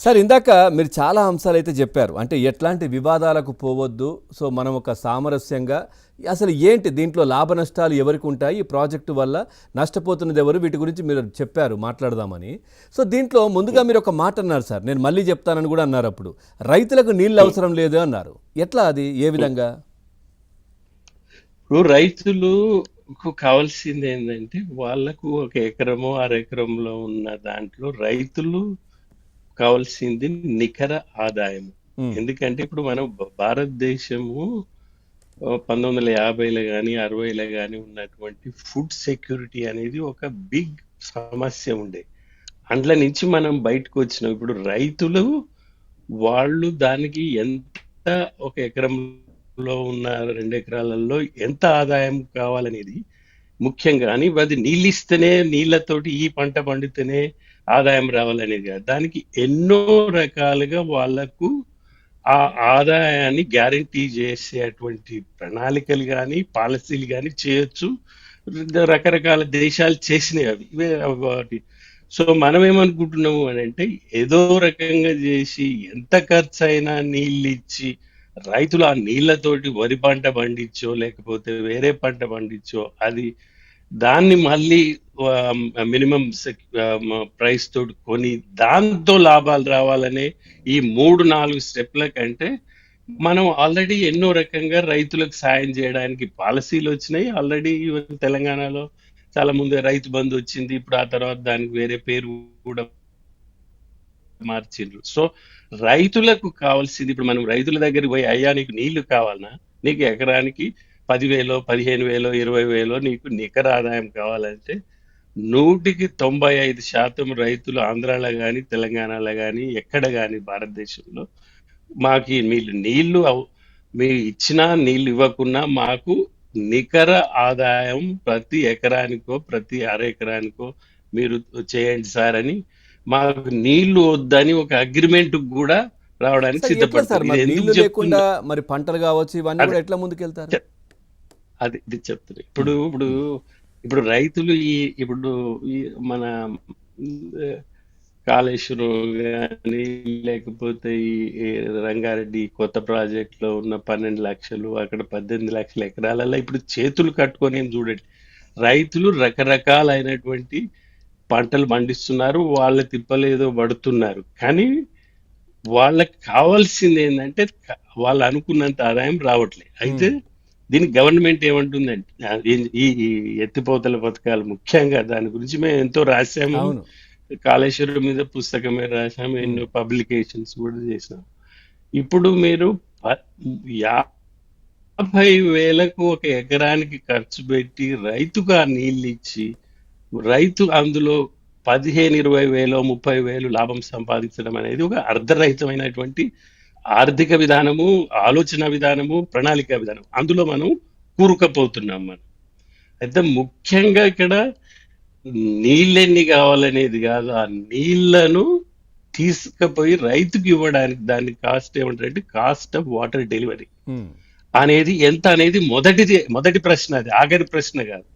Sir ఇందాక మీరు చాలా అంశాలైతే చెప్పారు. అంటే ఎట్లాంటి వివాదాలకు పోవద్దు. సో, మనం ఒక సామరస్యంగా అసలు ఏంటి దీంట్లో లాభ నష్టాలు ఎవరికి ఉంటాయి? ఈ ప్రాజెక్టు వల్ల నష్టపోతున్నది ఎవరు? వీటి గురించి మీరు చెప్పారు మాట్లాడదామని. సో, దీంట్లో ముందుగా మీరు ఒక మాట అన్నారు సార్. నేను మళ్ళీ చెప్తానని కూడా అన్నారు అప్పుడు. రైతులకు నీళ్ళు అవసరం లేదు అన్నారు. ఎట్లా అది? ఏ విధంగా? ఇప్పుడు రైతులకు కావాల్సింది ఏంటంటే వాళ్ళకు ఒక ఎకరమో అరెకరంలో ఉన్న దాంట్లో రైతులు కావాల్సింది నికర ఆదాయం. హ్మ్. ఎందుకంటే ఇప్పుడు మనం భారతదేశము 1950లో కానీ 60లో కానీ ఉన్నటువంటి ఫుడ్ సెక్యూరిటీ అనేది ఒక బిగ్ సమస్య ఉండే. అందులో నుంచి మనం బయటకు వచ్చినాం. ఇప్పుడు రైతులు వాళ్ళు దానికి ఎంత ఒక ఎకరంలో ఉన్న 2 ఎకరాలలో ఎంత ఆదాయం కావాలనేది ముఖ్యం కానీ అది నీళ్ళు ఇస్తేనే నీళ్ళతోటి ఈ పంట పండితేనే ఆదాయం రావాలనేది కాదు. దానికి ఎన్నో రకాలుగా వాళ్ళకు ఆ ఆదాయాన్ని గ్యారంటీ చేసేటువంటి ప్రణాళికలు కానీ పాలసీలు కానీ చేయొచ్చు. రకరకాల దేశాలు చేసినాయి అవి ఇవే వాటి. సో మనం ఏమనుకుంటున్నాము అని అంటే ఏదో రకంగా చేసి ఎంత ఖర్చు అయినా నీళ్ళు ఇచ్చి రైతులు ఆ నీళ్ళతోటి వరి పంట పండించో లేకపోతే వేరే పంట పండించో అది దాన్ని మళ్ళీ మినిమం ప్రైస్ తోటి కొని దాంతో లాభాలు రావాలనే ఈ 3-4 స్టెప్ల కంటే మనం ఆల్రెడీ ఎన్నో రకంగా రైతులకు సాయం చేయడానికి పాలసీలు వచ్చినాయి. ఆల్రెడీ తెలంగాణలో చాలా ముందే రైతు బంధు వచ్చింది. ఇప్పుడు ఆ తర్వాత దానికి వేరే పేరు కూడా మార్చిండ్రు. సో రైతులకు కావాల్సింది ఇప్పుడు మనం రైతుల దగ్గరికి పోయి అయ్యా నీకు నీళ్లు కావాలన్నా నీకు ఎకరానికి 10,000 15,000 20,000 నీకు నికర ఆదాయం కావాలంటే 100% రైతులు ఆంధ్రాలో కానీ తెలంగాణలో కానీ ఎక్కడ కానీ భారతదేశంలో మాకు ఈ మీరు ఇచ్చినా నీళ్ళు ఇవ్వకున్నా మాకు నికర ఆదాయం ప్రతి ఎకరానికో ప్రతి అరెకరానికో మీరు చేయండి సార్ అని మాకు నీళ్లు వద్దని ఒక అగ్రిమెంట్ కూడా రావడానికి సార్ ఎట్లా సార్ సిద్ధపడుతుంది. ఇది మరి ఎందుకు నీళ్లు లేకుండా చెప్తున్నా మరి పంటలు కావచ్చు ఇవన్నీ అది కూడా ఎట్లా ముందుకెళ్తారు? చె- అది ఇది చెప్తున్నా. ఇప్పుడు హ్మ్. ఇప్పుడు హ్మ్. ఇప్పుడు రైతులు ఇప్పుడు ఈ మన కాళేశ్వరం కానీ లేకపోతే ఈ రంగారెడ్డి కొత్త ప్రాజెక్ట్ లో ఉన్న 12 లక్షలు అక్కడ 18 లక్షల ఎకరాలలో ఇప్పుడు చేతులు కట్టుకొని ఏం చూడండి. రైతులు రకరకాలైనటువంటి పంటలు పండిస్తున్నారు. వాళ్ళ తిప్పలేదో పడుతున్నారు. కానీ వాళ్ళకి కావాల్సింది ఏంటంటే వాళ్ళు అనుకున్నంత ఆదాయం రావట్లేదు. అయితే హ్మ్. దీనికి గవర్నమెంట్ ఏమంటుందంటే ఈ ఎత్తిపోతల పథకాలు ముఖ్యంగా దాని గురించి మేము ఎంతో రాసాము. అవును. కాళేశ్వరం మీద పుస్తకమే రాసాము. హ్మ్. ఎన్నో పబ్లికేషన్స్ కూడా చేసినాం. ఇప్పుడు మీరు 50,000కు ఒక ఎకరానికి ఖర్చు పెట్టి రైతుకు ఆ నీళ్ళు ఇచ్చి రైతు అందులో 15,000 20,000 30,000 లాభం సంపాదించడం అనేది ఒక అర్ధరహితమైనటువంటి ఆర్థిక విధానము, ఆలోచన విధానము, ప్రణాళిక విధానం. అందులో మనం కూరుకుపోతున్నాం మనం. అయితే ముఖ్యంగా ఇక్కడ నీళ్ళెన్ని కావాలనేది కాదు. ఆ నీళ్లను తీసుకుపోయి రైతుకి ఇవ్వడానికి దాని కాస్ట్ ఏమంటారంటే కాస్ట్ ఆఫ్ వాటర్ డెలివరీ హ్మ్. అనేది ఎంత అనేది మొదటి ప్రశ్న, అది ఆఖరి ప్రశ్న కాదు.